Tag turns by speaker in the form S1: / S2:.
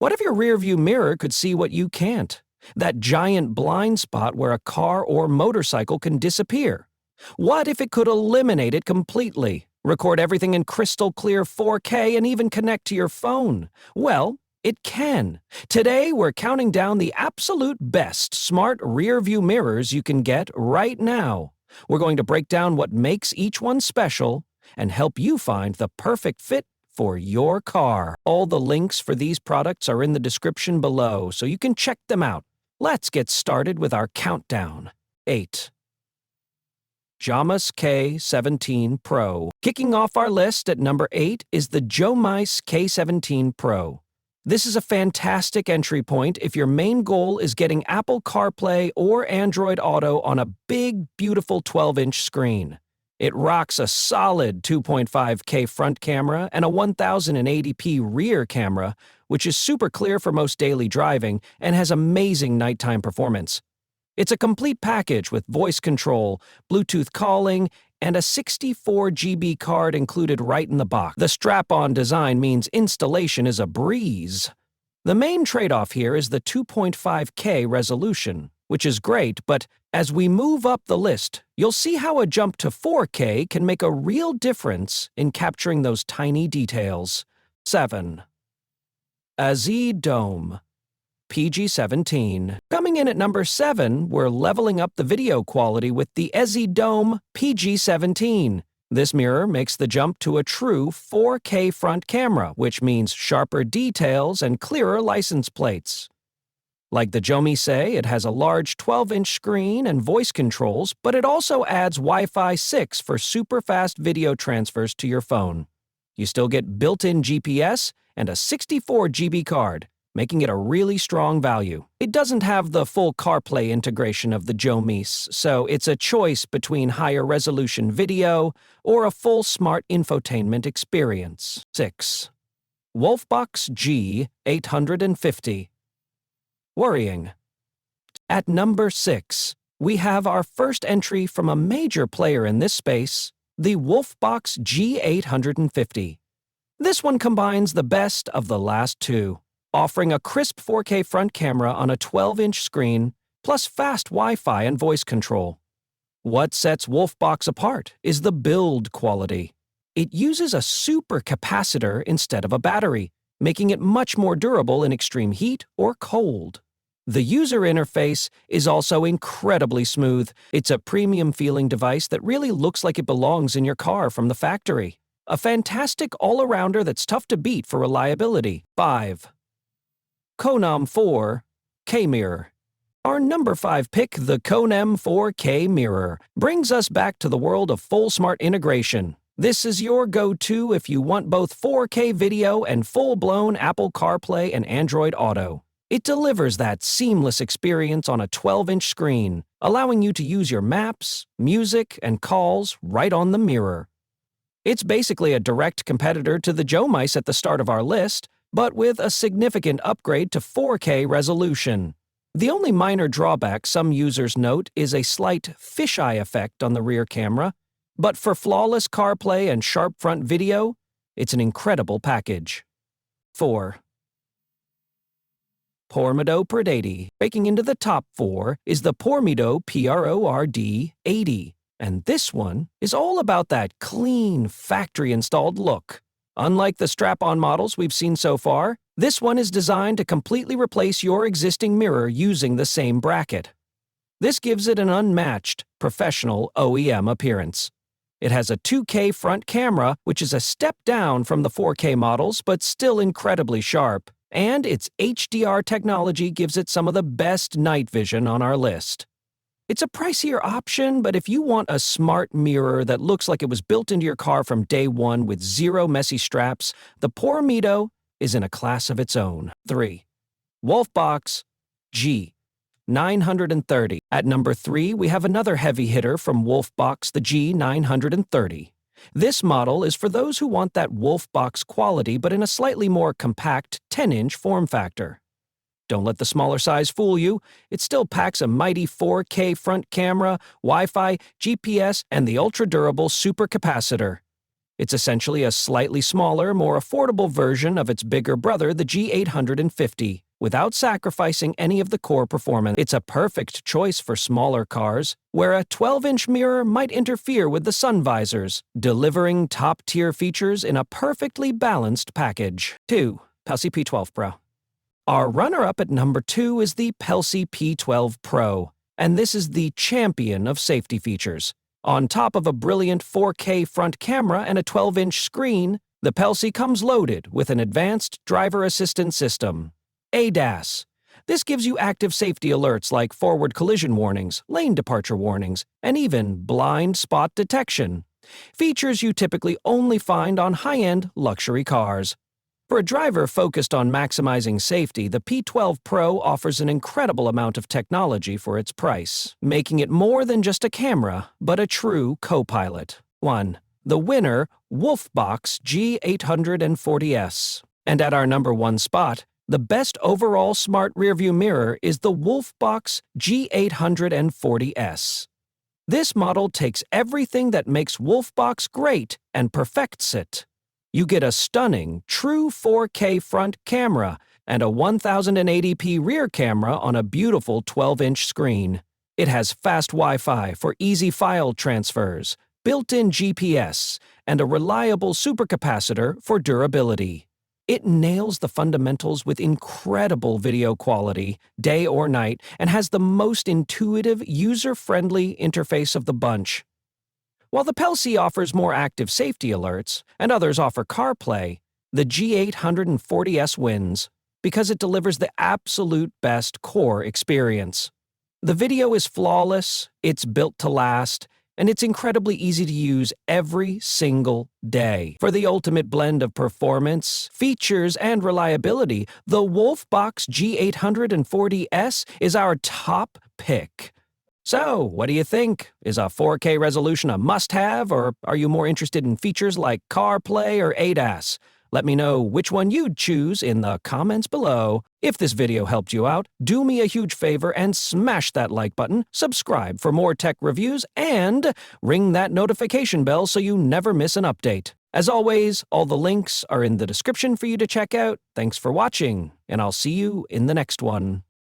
S1: What if your rearview mirror could see what you can't? That giant blind spot where a car or motorcycle can disappear? What if it could eliminate it completely, record everything in crystal clear 4K, and even connect to your phone? Well, it can. Today, we're counting down the absolute best smart rearview mirrors you can get right now. We're going to break down what makes each one special and help you find the perfect fit for your car. All the links for these products are in the description below, so you can check them out. Let's get started with our countdown. 8. JOMISE K17 Pro. Kicking off our list at number 8 is the JOMISE K17 Pro. This is a fantastic entry point if your main goal is getting Apple CarPlay or Android Auto on a big, beautiful 12-inch screen. It rocks a solid 2.5K front camera and a 1080p rear camera, which is super clear for most daily driving and has amazing nighttime performance. It's a complete package with voice control, Bluetooth calling, and a 64 GB card included right in the box. The strap-on design means installation is a breeze. The main trade-off here is the 2.5K resolution, which is great, but as we move up the list, you'll see how a jump to 4K can make a real difference in capturing those tiny details. 7. AZDOME PG17. Coming in at number 7, we're leveling up the video quality with the AZDOME PG17. This mirror makes the jump to a true 4K front camera, which means sharper details and clearer license plates. Like the JOMISE, it has a large 12-inch screen and voice controls, but it also adds Wi-Fi 6 for super fast video transfers to your phone. You still get built-in GPS and a 64 GB card, making it a really strong value. It doesn't have the full CarPlay integration of the JOMISE, so it's a choice between higher resolution video or a full smart infotainment experience. 6. WOLFBOX G850. Worrying. At number 6, we have our first entry from a major player in this space, the WOLFBOX G850. This one combines the best of the last two, offering a crisp 4K front camera on a 12-inch screen, plus fast Wi-Fi and voice control. What sets WOLFBOX apart is the build quality. It uses a super capacitor instead of a battery, making it much more durable in extreme heat or cold. The user interface is also incredibly smooth. It's a premium-feeling device that really looks like it belongs in your car from the factory. A fantastic all-arounder that's tough to beat for reliability. 5. KOUENOM 4K Mirror. Our number 5 pick, the KOUENOM 4K Mirror, brings us back to the world of full smart integration. This is your go-to if you want both 4K video and full-blown Apple CarPlay and Android Auto. It delivers that seamless experience on a 12-inch screen, allowing you to use your maps, music, and calls right on the mirror. It's basically a direct competitor to the JOMISE at the start of our list, but with a significant upgrade to 4K resolution. The only minor drawback some users note is a slight fisheye effect on the rear camera, but for flawless CarPlay and sharp front video, it's an incredible package. 4. PORMIDO PRO80. Breaking into the top 4 is the PORMIDO PRO80, and this one is all about that clean, factory-installed look. Unlike the strap-on models we've seen so far, this one is designed to completely replace your existing mirror using the same bracket. This gives it an unmatched, professional OEM appearance. It has a 2K front camera, which is a step down from the 4K models, but still incredibly sharp, and its HDR technology gives it some of the best night vision on our list. It's a pricier option, but if you want a smart mirror that looks like it was built into your car from day one with zero messy straps, the PORMIDO is in a class of its own. 3. WOLFBOX G930. At number 3, we have another heavy hitter from WOLFBOX, the G930. This model is for those who want that WOLFBOX quality but in a slightly more compact 10-inch form factor. Don't let the smaller size fool you. It still packs a mighty 4K front camera, Wi-Fi, GPS, and the ultra-durable supercapacitor. It's essentially a slightly smaller, more affordable version of its bigger brother, the G850, without sacrificing any of the core performance. It's a perfect choice for smaller cars, where a 12-inch mirror might interfere with the sun visors, delivering top-tier features in a perfectly balanced package. 2. Pelsee P12 Pro. Our runner-up at number 2 is the Pelsee P12 Pro, and this is the champion of safety features. On top of a brilliant 4K front camera and a 12-inch screen, the Pelsee comes loaded with an advanced driver assistance system. ADAS. This gives you active safety alerts like forward collision warnings, lane departure warnings, and even blind spot detection. Features you typically only find on high-end luxury cars. For a driver focused on maximizing safety, the P12 Pro offers an incredible amount of technology for its price, making it more than just a camera, but a true co-pilot. 1. The winner, WOLFBOX G840S. And at our number 1 spot, the best overall smart rearview mirror is the WOLFBOX G840S. This model takes everything that makes WOLFBOX great and perfects it. You get a stunning, true 4K front camera and a 1080p rear camera on a beautiful 12-inch screen. It has fast Wi-Fi for easy file transfers, built-in GPS, and a reliable supercapacitor for durability. It nails the fundamentals with incredible video quality, day or night, and has the most intuitive, user-friendly interface of the bunch. While the Pelsee offers more active safety alerts, and others offer CarPlay, the G840S wins because it delivers the absolute best core experience. The video is flawless, it's built to last, and it's incredibly easy to use every single day. For the ultimate blend of performance, features, and reliability, the WOLFBOX G840S is our top pick. So, what do you think? Is a 4K resolution a must-have, or are you more interested in features like CarPlay or ADAS? Let me know which one you'd choose in the comments below. If this video helped you out, do me a huge favor and smash that like button, subscribe for more tech reviews, and ring that notification bell so you never miss an update. As always, all the links are in the description for you to check out. Thanks for watching, and I'll see you in the next one.